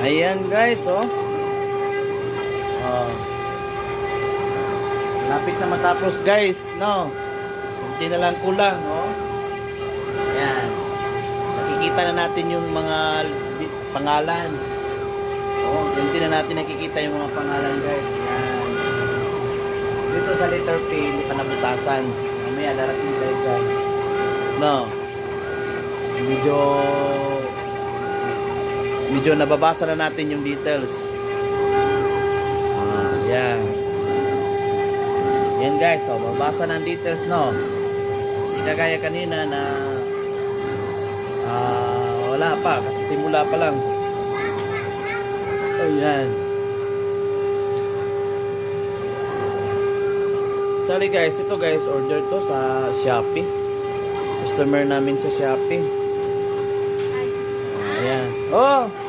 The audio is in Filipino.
Ayan guys, oh. Oh. Lapit na matapos guys, no? Kunti na lang kulang, oh. Ayan. Nakikita na natin yung mga pangalan. Oh, kunti na natin nakikita yung mga pangalan guys. Ayan. Dito sa letter P, hindi pa nabutasan. Mamaya darating tayo dyan. No? Medyo nababasa na natin yung details. Yan. Yan guys, so mabasa na ang details, no? Hindi kagaya kanina na wala pa, kasi simula pa lang. Ayan. Sorry guys, ito guys, order to sa Shopee. Customer namin sa Shopee. Ayan. Oh!